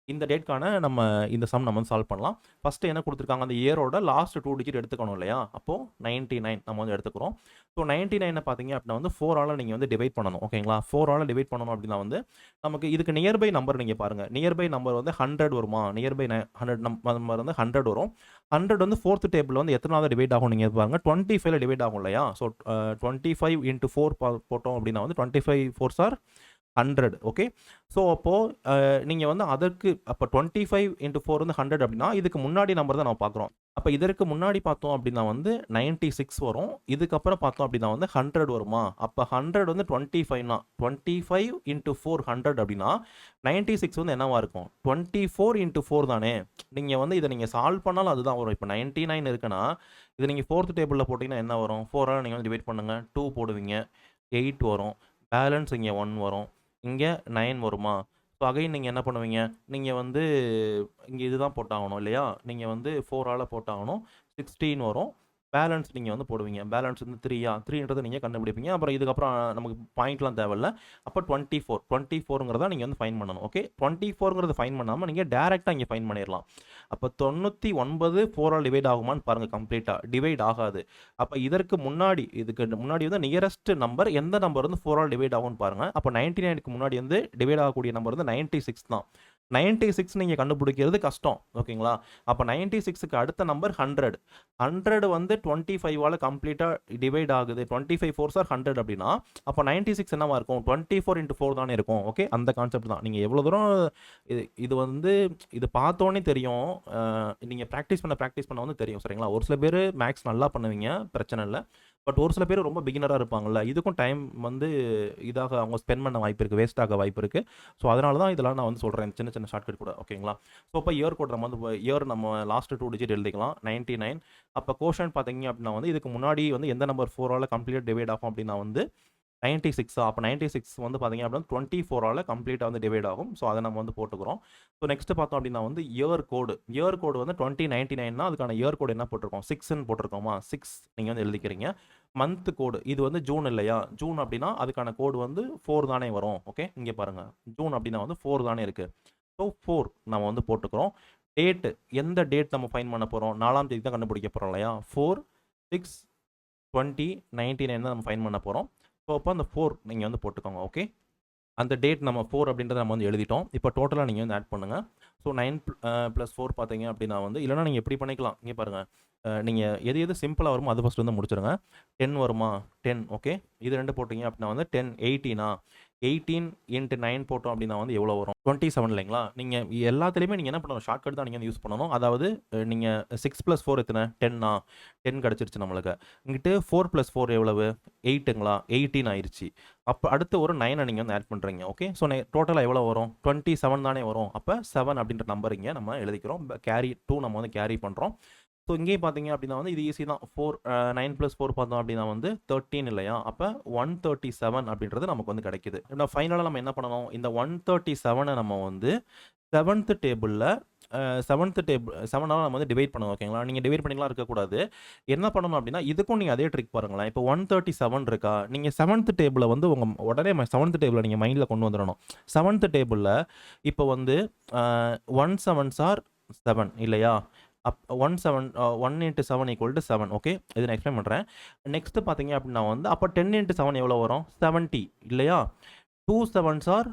இந்த டேட்கான நம்ம இந்த சம் நம்ம வந்து சால்வ் பண்ணலாம். ஃபஸ்ட்டு என்ன கொடுத்துருக்காங்க, அந்த இயரோட லாஸ்ட் 2 டிஜிட் எடுத்துக்கணும் இல்லையா? அப்போது 99 நம்ம வந்து எடுத்துக்கிறோம். ஸோ 99 பார்த்தீங்க அப்படின்னா வந்து 4ஆல் நீங்கள் வந்து டிவைட் பண்ணணும். ஓகேங்களா? 4ஆல் டிவைட் பண்ணணும் அப்படின்னா வந்து நமக்கு இதுக்கு நியர்பை நம்பர் நீங்கள் பாருங்கள். நியர்பை நம்பர் வந்து 100 வருமா? நியர்பை 100 நம்பர் வந்து 100 வரும். 100 வந்து 4th டேபிள் வந்து எத்தனாவது டிவைட் ஆகும் நீங்கள் பாருங்கள். 25ல டிவைட் ஆகும் இல்லையா? ஸோ 25 × 4 போட்டோம் அப்படின்னா வந்து 25 4s ஆர் 100. ஓகே. ஸோ அப்போது நீங்கள் வந்து அதற்கு அப்போ 25 × 4 வந்து 100 அப்படின்னா இதுக்கு முன்னாடி நம்பர் தான் நம்ம பார்க்குறோம். அப்போ இதற்கு முன்னாடி பார்த்தோம் அப்படின்னா வந்து 96 வரும். இதுக்கப்புறம் பார்த்தோம் அப்படின்னா வந்து 100 வருமா? அப்போ 100 வந்து 25னா 25 × 4 100 அப்படின்னா 96 வந்து என்னவா இருக்கும்? 24 × 4 தானே. நீங்கள் வந்து இதை நீங்கள் சால்வ் பண்ணாலும் அதுதான் வரும். இப்போ 99 இருக்குன்னா இது நீங்கள் 4th டேபிளில் போட்டிங்கன்னா என்ன வரும்? 4ஆல் நீங்கள் வந்து டிவைட் பண்ணுங்கள். 2 போடுவீங்க. 8 வரும். பேலன்ஸ் இங்கே 1 வரும். இங்கே 9 வருமா? ஸோ அகைன் நீங்கள் என்ன பண்ணுவீங்க? நீங்கள் வந்து இங்கே இதுதான் போட்டாகணும் இல்லையா? நீங்கள் வந்து 4ஆல் போட்டாகணும். 16 வரும். பேலன்ஸ் நீங்கள் வந்து போடுவீங்க. பேலன்ஸ் வந்து 3யா 3ன்றதை நீங்கள் கண்டுபிடிப்பீங்க. அப்புறம் இதுக்கப்புறம் நமக்கு பாயிண்ட்லாம் தேவையில்ல. அப்போ 24ங்கிறத நீங்கள் வந்து ஃபைன் பண்ணணும். ஓகே, 24ங்கிறத ஃபைன் பண்ணாமல் நீங்கள் டேரெக்டாக இங்கே ஃபைன் பண்ணிடலாம். அப்போ 99 4ஆல் டிவைட் ஆகுமான்னு பாருங்கள். கம்ப்ளீட்டாக டிவைட் ஆகாது. அப்போ இதுக்கு முன்னாடி வந்து நியரஸ்ட் நம்பர் எந்த நம்பர் வந்து 4ஆல் டிவைட் ஆகும்னு பாருங்கள். அப்போ 99க்கு முன்னாடி வந்து டிவைட் ஆகக்கூடிய நம்பர் வந்து 96 தான். 96 நீங்கள் கண்டுபிடிக்கிறது கஷ்டம். ஓகேங்களா, அப்போ 96க்கு அடுத்த நம்பர் 100 வந்து 25ஆல் கம்ப்ளீட்டாக டிவைட் ஆகுது. 25 4s ஆர் 100 அப்படின்னா அப்போ 96 என்னவா இருக்கும்? 24 × 4 தானே இருக்கும். ஓகே, அந்த கான்செப்ட் தான். நீங்கள் எவ்வளோ தூரம் இது வந்து இது பார்த்தோன்னே தெரியும். நீங்கள் ப்ராக்டிஸ் பண்ண வந்து தெரியும். சரிங்களா, ஒரு சில பேர் மேக்ஸ் நல்லா பண்ணுவீங்க, பிரச்சனை இல்லை. பட் ஒரு சில பேர் ரொம்ப பிகினராக இருப்பாங்கல்ல, இதுக்கும் டைம் வந்து அவங்க ஸ்பெண்ட் பண்ண வாய்ப்பு இருக்குது, வேஸ்ட் ஆக வாய்ப்பு இருக்குது. ஸோ அதனால தான் இதெல்லாம் நான் வந்து சொல்கிறேன், சின்ன சின்ன ஷார்ட்கட் கூட. ஓகேங்களா, ஸோ இப்போ இயர் கோட் நம்ம வந்து நம்ம லாஸ்ட் 2 டிஜிட் எழுதிக்கலாம் 99. அப்போ கோஷன் பார்த்தீங்க அப்படின்னா வந்து இதுக்கு முன்னாடி வந்து எந்த நம்பர் 4ஆல் கம்ப்ளீட் டிவைட் ஆகும் அப்படின்னா வந்து 96. அப்போ 96 வந்து பார்த்தீங்க அப்படின்னா 24ஆல் கம்ப்ளீட்டாக வந்து டிவைட் ஆகும். ஸோ அதை நம்ம வந்து போட்டுக்கிறோம். ஸோ நெக்ஸ்ட் பார்த்தோம் அப்படின்னா வந்து இயர் கோடு வந்து 2099னா அதுக்கான இயர் கோடு என்ன போட்டிருக்கோம்? 6ன்னு போட்டிருக்கோமா? 6 நீங்கள் வந்து எழுதிக்கிறீங்க. மந்த் கோடு இது வந்து ஜூன் இல்லையா? ஜூன் அப்படின்னா அதுக்கான கோடு வந்து 4 தானே வரும். ஓகே, இங்கே பாருங்கள், ஜூன் அப்படின்னா வந்து 4 தானே இருக்குது. ஸோ 4 நம்ம வந்து போட்டுக்கிறோம். டேட்டு, எந்த டேட் நம்ம ஃபைன் பண்ண போகிறோம்? 4ஆம் தேதி தான் கண்டுபிடிக்க போகிறோம் இல்லையா? 4/6/2099 தான் நம்ம ஃபைன் பண்ண போகிறோம். ஸோ அப்போ அந்த 4 நீங்கள் வந்து போட்டுக்கோங்க. ஓகே, அந்த டேட் நம்ம 4 அப்படின்றத நம்ம வந்து எழுதிட்டோம். இப்போ டோட்டலாக நீங்கள் வந்து ஆட் பண்ணுங்கள். ஸோ 9 + 4 பார்த்தீங்க அப்படின்னா வந்து, இல்லைனா நீங்கள் எப்படி பண்ணிக்கலாம், இங்கே பாருங்கள். நீங்கள் எது சிம்பிளாக வருமோ அது ஃபஸ்ட்டு வந்து முடிச்சிருங்க. 10 வருமா? 10. ஓகே, இது 2 போட்டிங்க அப்படின்னா வந்து 10 18 18 × 9 போட்டோம் அப்படின்னா வந்து எவ்வளோ வரும்? 27 இல்லைங்களா? நீங்கள் எல்லாத்துலேயுமே நீங்கள் என்ன பண்ணணும்? ஷார்ட்கட் தான் நீங்கள் வந்து யூஸ் பண்ணணும். அதாவது நீங்கள் 6 + 4 எத்தனை? 10 10 கிடச்சிருச்சு நம்மளுக்கு. இங்கிட்டு 4 + 4 எவ்வளவு? 8ங்களா? 18 ஆயிடுச்சு. அப்போ அடுத்து ஒரு 9 நீங்கள் வந்து ஆட் பண்ணுறீங்க. ஓகே, ஸோ டோட்டலாக எவ்வளோ வரும்? 27 தானே வரும். அப்போ 7 அப்படின்ற நம்பர் இங்கே நம்ம எழுதிக்கிறோம். கேரி 2 நம்ம வந்து கேரி பண்ணுறோம். ஸோ இங்கேயும் பார்த்தீங்க அப்படின்னா வந்து இது ஈஸி தான். 9 + 4 பார்த்தோம் அப்படின்னா வந்து 13 இல்லையா? அப்போ 137 அப்படின்றது நமக்கு வந்து கிடைக்குது. இன்னும் ஃபைனலாக நம்ம என்ன பண்ணணும்? இந்த 137 நம்ம வந்து 7th டேபிளில் 7ஆல் நம்ம வந்து டிவைட் பண்ணணும். ஓகேங்களா, நீங்கள் டிவைட் பண்ணிக்கலாம் இருக்கக்கூடாது. என்ன பண்ணணும் அப்படின்னா இதுக்கும் நீங்கள் அதே ட்ரிக் பாருங்களேன். இப்போ 137 இருக்கா? நீங்கள் 7th டேபிளை வந்து உடனே 7th டேபிளை நீங்கள் மைண்டில் கொண்டு வந்துடணும். 7th டேபிளில் இப்போ வந்து 1 7s are 7 இல்லையா? 1 × 7 = 7. ஓகே, இது நான் எக்ஸ்பிளைன் பண்ணுறேன். நெக்ஸ்ட்டு பார்த்தீங்க அப்படின்னா வந்து அப்போ 10 × 7 எவ்வளோ வரும்? 70 இல்லையா? 2 7s are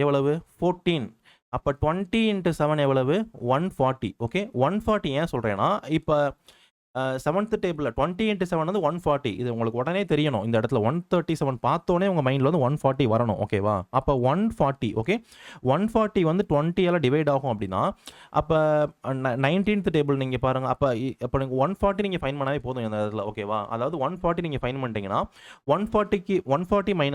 எவ்வளவு? 14. அப்போ 20 × 7 எவ்வளவு? 140. ஓகே, 140 ஏன் சொல்கிறேன்னா, இப்போ 7th டேபிளில் 20 × 7 வந்து 140. இது உங்களுக்கு உடனே தெரியணும். இந்த இடத்துல 137 பார்த்தோன்னே உங்கள் மைண்டில் வந்து 140 வரணும். ஓகேவா? அப்போ 140. ஓகே, 140 வந்து 20ஆல் டிவைட் ஆகும் அப்படின்னா அப்போ 19th டேபிள் நீங்கள் பாருங்கள். அப்போ நீங்கள் 140 நீங்கள் ஃபைன் பண்ணாவே போதும் இந்த இடத்துல. ஓகேவா? அதாவது 140 நீங்கள் ஃபைன் பண்ணிட்டீங்கன்னா 140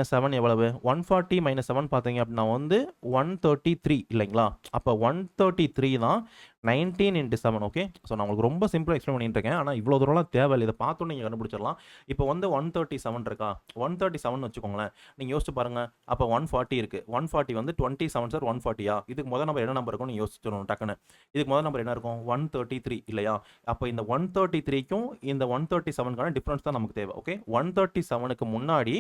- 7 எவ்வளவு? 140 - 7 பார்த்தீங்க அப்படின்னா வந்து 133 இல்லைங்களா? அப்போ 133 தான் 19 × 7. ஓகே, ஸோ நான் உங்களுக்கு ரொம்ப சிம்பிளாக எக்ஸ்பிளைன் பண்ணிட்டு இருக்கேன். ஆனால் இவ்வளோ தூரம்லாம் தேவையில்லை. இதை பார்த்தோன்னே நீங்கள் கண்டுபிடிச்சிடலாம். இப்போ வந்து 137 இருக்கா? 137 வச்சுக்கோங்களேன். நீங்கள் யோசிச்சு பாருங்கள். அப்போ 140 இருக்குது. 140 வந்து 27 சார் 140யா? இதுக்கு முதல் நம்பர் என்ன நம்பர் இருக்கும் நீங்கள் யோசிச்சிடணும் டக்குன்னு. இதுக்கு முதல் நம்பர் என்ன இருக்கும்? 133 இல்லையா? அப்போ இந்த 133க்கும் இந்த 137க்கான டிஃப்ரென்ஸ் தான் நமக்கு தேவை. ஓகே, 137க்கு முன்னாடி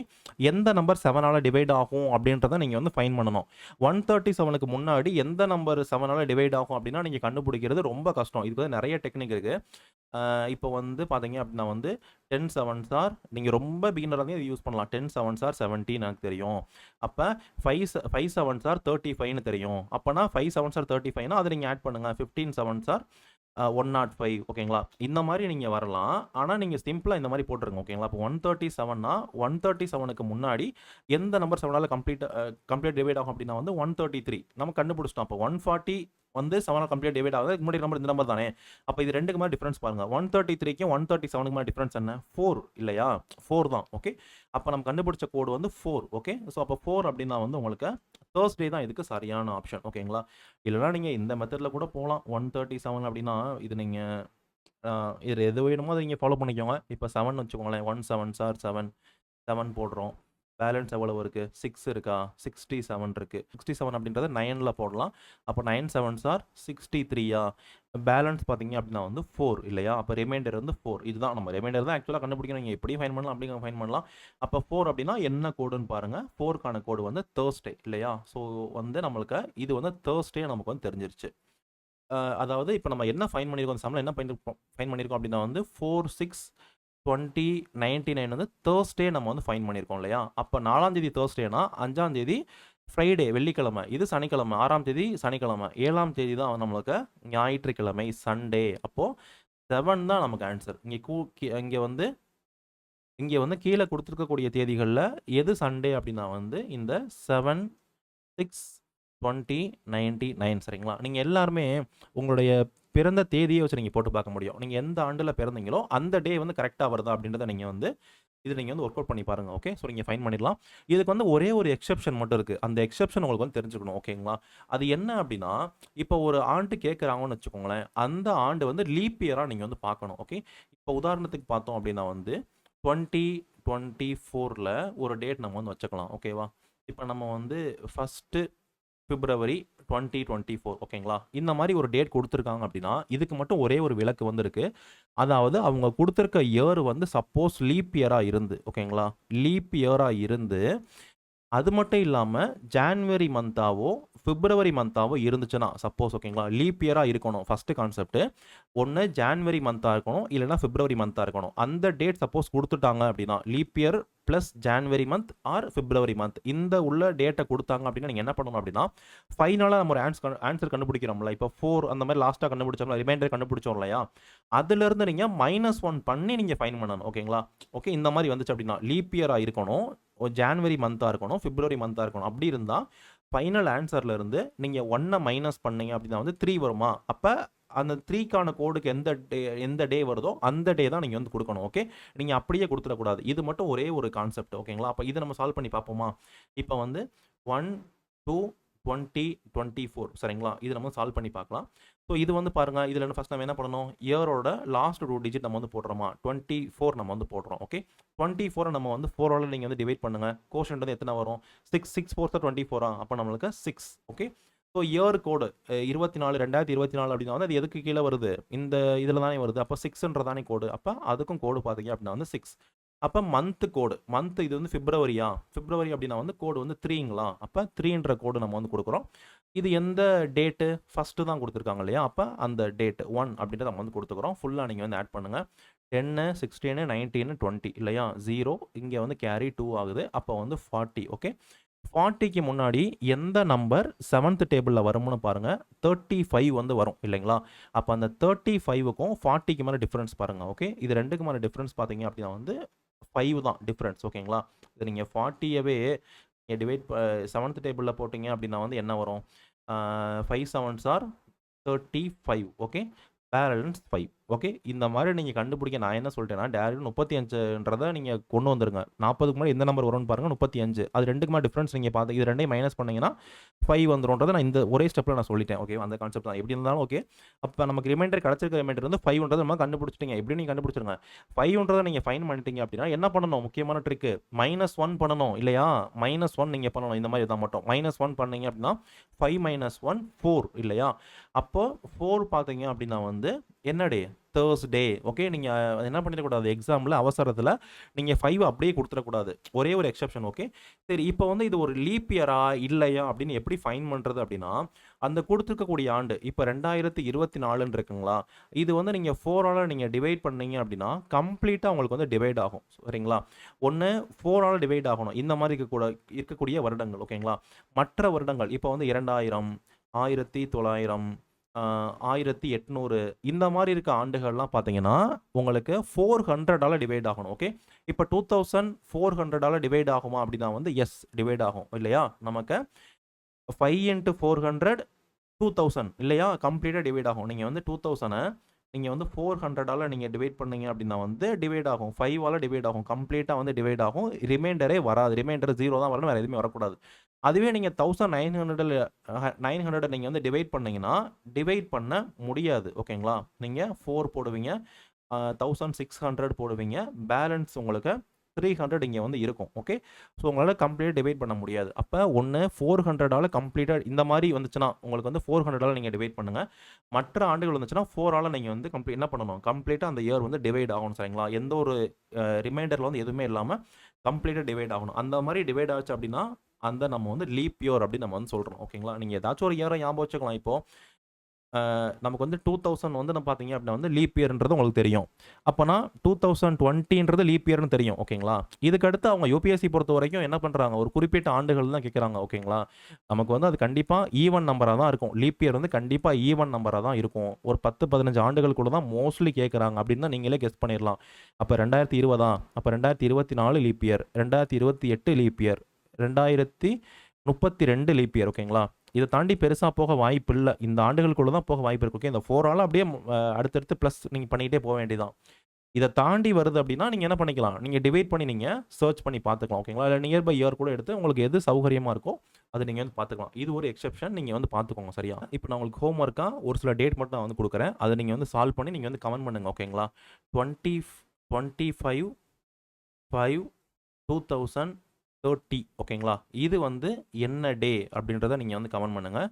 எந்த நம்பர் 7ஆல் டிவைட் ஆகும் அப்படின்றத நீங்கள் வந்து ஃபைன் பண்ணணும். 137க்கு முன்னாடி எந்த நம்பர் 7ஆல் டிவைட் ஆகும் அப்படின்னா நீங்கள் கண்டுபிடிக்கிறது ரொம்ப கஷ்டம். இதுக்கு வந்து நிறைய டெக்னிக் இருக்குது. இப்போ வந்து பார்த்தீங்க அப்படின்னா வந்து 10 7s are நீங்கள் ரொம்ப பிகினராக இருந்தால் இது யூஸ் பண்ணலாம். 10 7s are 17 எனக்கு தெரியும். அப்போ 5 7s are 35ன்னு தெரியும். அப்போனா 5 7s are 35னா அதை நீங்கள் ஆட் பண்ணுங்கள். 15 7s are 105. ஓகேங்களா? இந்த மாதிரி நீங்கள் வரலாம். ஆனால் நீங்கள் சிம்பிளாக இந்த மாதிரி போட்டுருங்க. ஓகேங்களா? இப்போ 137னா 137க்கு முன்னாடி எந்த நம்பர் 7ஆல் கம்ப்ளீட் டிவைட் ஆகும் அப்படின்னா வந்து 133 நம்ம கண்டுபிடிச்சிட்டோம். அப்போ 140 வந்து 7ஆல் கம்ப்ளீட் டிவைட் ஆகுது. முன்னாடி நம்பர் இந்த நம்பர் தானே. அப்போ இது ரெண்டுக்கு மாதிரி டிஃப்ரென்ஸ் பாருங்கள். 133க்கும் 137க்கு மாதிரி டிஃப்ரென்ஸ் என்ன? 4 இல்லையா? 4 தான். ஓகே, அப்போ நம்ம கண்டுபிடிச்ச கோடு வந்து 4. ஓகே, ஸோ அப்போ 4 அப்படின்னா வந்து உங்களுக்கு தேர்ஸ்டே தான் இதுக்கு சரியான ஆப்ஷன். ஓகேங்களா? இல்லைனா நீங்கள் இந்த மெத்தடில் கூட போகலாம். 137 அப்படின்னா இது நீங்கள் இது எது வேணுமோ அதை நீங்கள் ஃபாலோ பண்ணிக்கோங்க. இப்போ 7 வச்சுக்கோங்களேன். 1 7s are 7 போடுறோம். பேலன்ஸ் எவ்வளவு இருக்கு? 6 இருக்கா? 67 இருக்கு. 67 அப்படின்றத 9ல போடலாம். அப்போ 9 7s ஆர் 63யா? பேலன்ஸ் பார்த்தீங்க அப்படின்னா வந்து 4 இல்லையா? அப்போ ரிமைண்டர் வந்து 4. இதுதான் நம்ம ரிமைண்டர் தான் ஆக்சுவலாக கண்டுபிடிக்கணும். நீங்கள் எப்படியும் ஃபைன் பண்ணலாம், அப்படி ஃபைன் பண்ணலாம். அப்போ 4 அப்படின்னா என்ன கோடுன்னு பாருங்க. 4க்கான கோடு வந்து தேர்ஸ்டே இல்லையா? ஸோ வந்து நம்மளுக்கு இது வந்து தேர்ஸ்டே நமக்கு வந்து தெரிஞ்சிருச்சு. அதாவது இப்போ நம்ம என்ன ஃபைன் பண்ணியிருக்கோம், அந்த சம்மில் என்ன ஃபைன் பண்ணியிருக்கோம் அப்படின்னா வந்து 4 6 20 99 வந்து தேர்ஸ்டே நம்ம வந்து ஃபைன் பண்ணியிருக்கோம் இல்லையா? அப்போ 4ஆம் தேதி தேர்ஸ்டேனா 5ஆம் தேதி ஃப்ரைடே வெள்ளிக்கிழமை, இது சனிக்கிழமை, 6ஆம் தேதி சனிக்கிழமை, 7ஆம் தேதி தான் நம்மளுக்கு ஞாயிற்றுக்கிழமை சண்டே. அப்போது 7 தான் நமக்கு ஆன்சர். இங்கே வந்து கீழே கொடுத்துருக்கக்கூடிய தேதிகளில் எது சண்டே அப்படின்னா வந்து இந்த 7 6 20 99 சரிங்களா? நீங்கள் எல்லாருமே உங்களுடைய பிறந்த தேதியை வச்சு நீங்கள் போட்டு பார்க்க முடியும். நீங்கள் எந்த ஆண்டில் பிறந்தீங்களோ அந்த டே வந்து கரெக்டாக வருதா அப்படின்றத நீங்கள் வந்து ஒர்க் அவுட் பண்ணி பாருங்க. ஓகே, ஸோ நீங்கள் ஃபைன் பண்ணிடலாம். இதுக்கு வந்து ஒரே ஒரு எக்ஸெப்ஷன் மட்டும் இருக்குது. அந்த எக்ஸெப்ஷன் உங்களுக்கு வந்து தெரிஞ்சுக்கணும். ஓகேங்களா? அது என்ன அப்படின்னா, இப்போ ஒரு ஆண்டு கேட்குறாங்கன்னு வச்சுக்கோங்களேன், அந்த ஆண்டு வந்து லீப் இயராக நீங்கள் வந்து பார்க்கணும். ஓகே, இப்போ உதாரணத்துக்கு பார்த்தோம் அப்படின்னா வந்து 2024ல் ஒரு டேட் நம்ம வந்து வச்சுக்கலாம். ஓகேவா? இப்போ நம்ம வந்து ஃபஸ்ட்டு பிப்ரவரி 2024 ஓகேங்களா? இந்த மாதிரி ஒரு டேட் கொடுத்துருக்காங்க அப்படின்னா இதுக்கு மட்டும் ஒரே ஒரு விலக்கு வந்திருக்கு. அதாவது அவங்க கொடுத்துருக்க இயர் வந்து சப்போஸ் லீப் இயராக இருந்து ஓகேங்களா? லீப் இயராக இருந்து அது மட்டும் இல்லாமல் ஜான்வரி மந்தாவோ பிப்ரவரி மந்தாவோ இருந்துச்சுன்னா சப்போஸ் ஓகேங்களா? லீப் இயராக இருக்கணும். ஃபஸ்ட்டு கான்செப்ட் ஒன்று ஜான்வரி மந்தாக இருக்கணும், இல்லைனா பிப்ரவரி மந்தாக இருக்கணும். அந்த டேட் சப்போஸ் கொடுத்துட்டாங்க அப்படின்னா leap year plus January month or February month இந்த உள்ள டேட்டை கொடுத்தாங்க அப்படின்னா நீங்கள் என்ன பண்ணணும் அப்படின்னா ஃபைனலாக நம்ம ஒரு ஆன்சர் கண்டுபிடிக்கிறோம்ல. இப்போ 4 அந்த மாதிரி லாஸ்ட்டாக கண்டுபிடிச்சோம்ல, ரிமைண்டர் கண்டுபிடிச்சோம் இல்லையா? அதுலேருந்து நீங்கள் -1 பண்ணி நீங்கள் ஃபைன் பண்ணணும். ஓகேங்களா? ஓகே, இந்த மாதிரி வந்துச்சு அப்படின்னா லீப் இயராக இருக்கணும், ஜான்வரி மந்தாக இருக்கணும், பிப்ரவரி மந்தாக இருக்கணும். அப்படி இருந்தால் ஃபைனல் ஆன்சரில் இருந்து நீங்கள் 1 மைனஸ் பண்ணீங்க அப்படின்னா வந்து 3 வருமா? அப்போ அந்த 3க்கான கோடுக்கு எந்த டே வருதோ அந்த டே தான் நீங்கள் வந்து கொடுக்கணும். ஓகே, நீங்கள் அப்படியே கொடுத்துடக்கூடாது. இது மட்டும் ஒரே ஒரு கான்செப்ட். ஓகேங்களா? அப்போ இதை நம்ம சால்வ் பண்ணி பார்ப்போமா? இப்போ வந்து 1 2 2024 சரிங்களா? இது நம்ம சால்வ் பண்ணி பார்க்கலாம். ஸோ இது வந்து பாருங்கள், இதில் ஃபஸ்ட் நம்ம என்ன பண்ணணும், இயரோட லாஸ்ட் 2 டிஜிட் நம்ம வந்து போடுறோமா? 24 நம்ம வந்து போடுறோம். ஓகே, 24 நம்ம வந்து 4ஆல் நீங்கள் வந்து டிவைட் பண்ணுங்கள். கோஷன்ட் வந்து எத்தனை வரும்? 6 6 4 24 அப்போ நம்மளுக்கு 6. ஓகே, ஸோ இயர் கோடு 24 2024 அப்படின்னா வந்து அது எதுக்கு கீழே வருது? இந்த இதில் தானே வருது. அப்போ 6ன்றதானே கோடு. அப்போ அதுக்கும் கோடு பார்த்தீங்க அப்படின்னா வந்து 6. அப்போ மந்த் கோடு, மந்த் இது வந்து பிப்ரவரி அப்படின்னா வந்து கோடு வந்து 3ங்களா? அப்போ 3ன்ற கோடு நம்ம வந்து கொடுக்குறோம். இது எந்த டேட்டு? ஃபஸ்ட்டு தான் கொடுத்துருக்காங்க இல்லையா? அப்போ அந்த டேட் 1 அப்படின்றத நம்ம வந்து கொடுத்துக்கிறோம். ஃபுல்லாக நீங்கள் வந்து ஆட் பண்ணுங்கள். 10 16 19 20 இல்லையா? 0 இங்கே வந்து கேரி 2 ஆகுது. அப்போ வந்து 40. ஓகே, 40க்கு முன்னாடி எந்த நம்பர் 7th டேபிளில் வரும்னு பாருங்கள். 35 வந்து வரும் இல்லைங்களா? அப்போ அந்த 35க்கும் 40க்கு மேலே டிஃப்ரென்ஸ் பாருங்கள். ஓகே, இது ரெண்டுக்குமான டிஃப்ரென்ஸ் பார்த்தீங்க அப்படின்னா வந்து 5 தான் டிஃப்ரென்ஸ். ஓகேங்களா? இது நீங்கள் 40யவே டிவைட் 7th டேபிளில் போட்டிங்க அப்படின்னா வந்து என்ன வரும்? 5 7s R 35. Okay, balance 5. Okay, இந்த மாதிரி நீங்கள் கண்டுபிடிக்க நான் என்ன சொல்லிட்டேன்னா டேரக்ட் 35ன்றதை நீங்கள் கொண்டு வந்துருங்க. 40க்கு முன்னாடி எந்த நம்பர் வரும்னு பாருங்கள், 35. அது ரெண்டுக்குமா டிஃப்ரென்ஸ் நீங்கள் பார்த்து இது ரெண்டையும் மைனஸ் பண்ணிங்கன்னா 5 வந்துடும்ன்றதை நான் இந்த ஒரே ஸ்டெப்பில் நான் சொல்லிட்டேன். ஓகே, அந்த கான்செப்ட் தான் எப்படி இருந்தாலும். ஓகே, அப்போ நமக்கு ரிமைண்டர் கிடச்சிருக்க ரிமைண்டர் வந்து 5ன்றதை நம்ம கண்டுபிடிச்சிட்டிங்க. எப்படி நீங்கள் கண்டுபிடிச்சிருங்க. 5ன்றதை நீங்கள் ஃபைன் பண்ணிட்டீங்க அப்படின்னா என்ன பண்ணணும்? முக்கியமான ட்ரிக்கு -1 பண்ணணும் இல்லையா? -1 நீங்கள் பண்ணணும். இந்த மாதிரி தான் மட்டும் -1 பண்ணீங்க அப்படின்னா 5 - 1 4 இல்லையா? அப்போ 4 பார்த்தீங்க அப்படின்னா வந்து என்ன டே? தேர்ஸ்டே. ஓகே, நீங்கள் என்ன பண்ணிடக்கூடாது, எக்ஸாமில் அவசரத்தில் நீங்கள் 5 அப்படியே கொடுத்துடக்கூடாது. ஒரே ஒரு எக்ஸெப்ஷன். ஓகே, சரி, இப்போ வந்து இது ஒரு லீப் இயரா இல்லையா அப்படின்னு எப்படி ஃபைன் பண்ணுறது அப்படின்னா அந்த கொடுத்துருக்கக்கூடிய ஆண்டு இப்போ 2024 இருக்குங்களா? இது வந்து நீங்கள் 4ஆல் நீங்கள் டிவைட் பண்ணீங்க அப்படின்னா கம்ப்ளீட்டாக உங்களுக்கு வந்து டிவைட் ஆகும். சரிங்களா? ஒன்று 4ஆல் டிவைட் ஆகணும். இந்த மாதிரி இருக்கக்கூடிய வருடங்கள். ஓகேங்களா? மற்ற வருடங்கள் இப்போ வந்து 2000 1900 1800 இந்த மாதிரி இருக்க ஆண்டுகள்லாம் பார்த்தீங்கன்னா உங்களுக்கு 400ஆல் டிவைட் ஆகணும். ஓகே, இப்போ 2400ஆல் டிவைட் ஆகுமா அப்படின்னா வந்து எஸ் டிவைட் ஆகும் இல்லையா? நமக்கு 5 × 400 2000 இல்லையா? கம்ப்ளீட்டாக டிவைட் ஆகும். நீங்கள் வந்து 2000 நீங்கள் வந்து 400ஆல் நீங்கள் டிவைட் பண்ணீங்க அப்படின்னா வந்து டிவைட் ஆகும். 5ஆல் டிவைட் ஆகும். கம்ப்ளீட்டாக வந்து டிவைட் ஆகும். ரிமைண்டரே வராது. ரிமைண்டர் 0 தான் வரணும், வேறு எதுவுமே வரக்கூடாது. அதுவே நீங்கள் 900 நீங்கள் வந்து டிவைட் பண்ணீங்கன்னா டிவைட் பண்ண முடியாது. ஓகேங்களா? நீங்கள் 4 போடுவீங்க, 1600 போடுவீங்க, பேலன்ஸ் உங்களுக்கு 300 இங்கே வந்து இருக்கும். ஓகே. ஸோ உங்களால் கம்ப்ளீட்டாக டிவைட் பண்ண முடியாது. அப்போ ஒன்று 400ஆல் கம்ப்ளீட்டாக இந்த மாதிரி வந்துச்சுன்னா உங்களுக்கு வந்து 400ஆல் நீங்கள் டிவைட் பண்ணுங்கள். மற்ற ஆண்டுகள் வந்துச்சுன்னா 4ஆல் நீங்கள் வந்து என்ன பண்ணணும், கம்ப்ளீட்டாக அந்த இயர் வந்து டிவைட் ஆகணும். சரிங்களா? எந்த ஒரு ரிமைண்டரில் வந்து எதுவுமே இல்லாமல் கம்ப்ளீட்டாக டிவைட் ஆகணும். அந்த மாதிரி டிவைட் ஆச்சு அப்படின்னா அந்த நம்ம வந்து லீப் இயர் அப்படின்னு நம்ம வந்து சொல்கிறோம். ஓகேங்களா? நீங்கள் ஏதாச்சும் ஒரு இயரை ஞாபகம் வச்சுக்கலாம். இப்போது நமக்கு வந்து 2000 வந்து நம்ம பார்த்தீங்க அப்படின்னா வந்து லீப் இயர்ன்றது உங்களுக்கு தெரியும். அப்போனா 2020ன்றது லீப் இயர்னு தெரியும். ஓகேங்களா? இதுக்கடுத்து அவங்க யூபிஎஸ்சி பொறுத்த வரைக்கும் என்ன பண்ணுறாங்க, ஒரு குறிப்பிட்ட ஆண்டுகள் தான் கேட்குறாங்க. ஓகேங்களா? நமக்கு வந்து அது கண்டிப்பாக ஈவன் நம்பராக தான் இருக்கும். லீப் இயர் வந்து கண்டிப்பாக ஈவன் நம்பராக தான் இருக்கும். ஒரு 10-15 ஆண்டுகளுக்குள்ள தான் மோஸ்ட்லி கேட்குறாங்க அப்படின்னு தான் நீங்களே கெஸ் பண்ணிடலாம். அப்போ 2020 அப்போ 2024 leap year, 2028 leap year, 2032 leap year. ஓகேங்களா? இதை தாண்டி பெருசாக போக வாய்ப்பு இல்லை. இந்த ஆண்டுகளுக்குள்ள தான் போக வாய்ப்பு இருக்குது. ஓகே. இந்த 4ஆல் அப்படியே அடுத்தடுத்து ப்ளஸ் நீங்கள் பண்ணிக்கிட்டே போக வேண்டியதான். இதை தாண்டி வருது அப்படின்னா நீங்கள் என்ன பண்ணிக்கலாம், நீங்கள் டிவைட் பண்ணி நீங்கள் சர்ச் பண்ணி பார்த்துக்கலாம். ஓகேங்களா? இல்லை நியர் பை இயர் கூட எடுத்து உங்களுக்கு எது சௌகரியமாக இருக்கோ அது நீங்கள் வந்து பார்த்துக்கலாம். இது ஒரு எக்ஸெப்ஷன், நீங்கள் வந்து பார்த்துக்கோங்க. சரியா? இப்போ நான் உங்களுக்கு ஹோம் ஒர்க்காக ஒரு சில டேட் மட்டும் நான் வந்து கொடுக்குறேன். அதை நீங்கள் வந்து சால்வ் பண்ணி நீங்கள் வந்து கமெண்ட் பண்ணுங்கள். ஓகேங்களா? 25/5/2030. ஓகேங்களா? இது வந்து என்ன டே அப்படின்றத நீங்கள் வந்து கமெண்ட் பண்ணுங்கள்.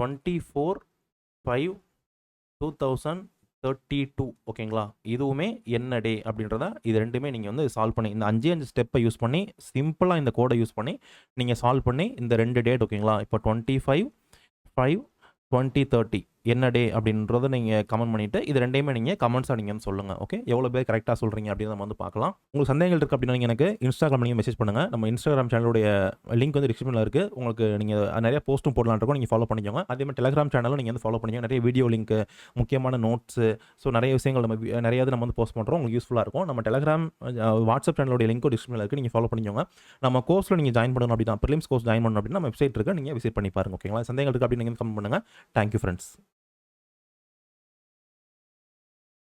24/5/2032. ஓகேங்களா? இதுவுமே என்ன டே அப்படின்றத இது ரெண்டுமே நீங்கள் வந்து சால்வ் பண்ணி இந்த 5 ஸ்டெப்பை யூஸ் பண்ணி சிம்பிளாக இந்த கோடை யூஸ் பண்ணி நீங்கள் சால்வ் பண்ணி இந்த 2 டேட். ஓகேங்களா? இப்போ 25/5/2030 என்ன டே அப்படின்றத நீங்கள் கமெண்ட் பண்ணிவிட்டு இது ரெண்டையுமே நீங்கள் கமெண்ட்ஸாக நீங்கள் வந்து சொல்லுங்கள். ஓகே. எவ்வளோ பேர் கரெக்டாக சொல்கிறீங்க அப்படின்னு நம்ம வந்து பார்க்கலாம். உங்களுக்கு சந்தேகங்கள் இருக்குது அப்படின்னா நீங்கள் எனக்கு இன்ஸ்டாகிராம் நீங்கள் மெசேஜ் பண்ணுங்கள். நம்ம இன்ஸ்டாகிராம் சேனலுடைய லிங்க் வந்து டிஸ்கிரிப்ஷனில் இருக்குது. உங்களுக்கு நீங்கள் நிறைய போஸ்ட்டும் போடலான்னு இருக்கும். நீங்கள் ஃபாலோ பண்ணிக்கோங்க. அதே மாதிரி டெலிகிராம் சேனலும் நீங்கள் வந்து ஃபாலோ பண்ணிக்கோங்க. நிறைய வீடியோ லிங்க், முக்கியமான நோட்ஸு, ஸோ நிறைய விஷயங்கள் நிறைய நம்ம வந்து போஸ்ட் பண்ணுறோம். உங்களுக்கு யூஸ்ஃபுல்லாக இருக்கும். நம்ம டெலிகிராம் வாட்ஸ்அப் சேனலுடைய லிங்க்கும் டிஸ்கிரிப்ஷனில் இருக்குது. நீங்கள் ஃபாலோ பண்ணிக்கோங்க. நம்ம கோர்ஸில் நீங்கள் ஜாயின் பண்ணணும் அப்படின்னா, ப்ரிலிம்ஸ் கோர்ஸ் ஜாயின் பண்ணணும் அப்படின்னா நம்ம வெப்சைட் இருக்குது. நீங்கள் விசிட் பண்ணி பாருங்கள். ஓகேங்களா? சந்தேகங்கள் இருக்குது அப்படின்னு நீங்கள் கமெண்ட் பண்ணுங்கள். Thank you friends.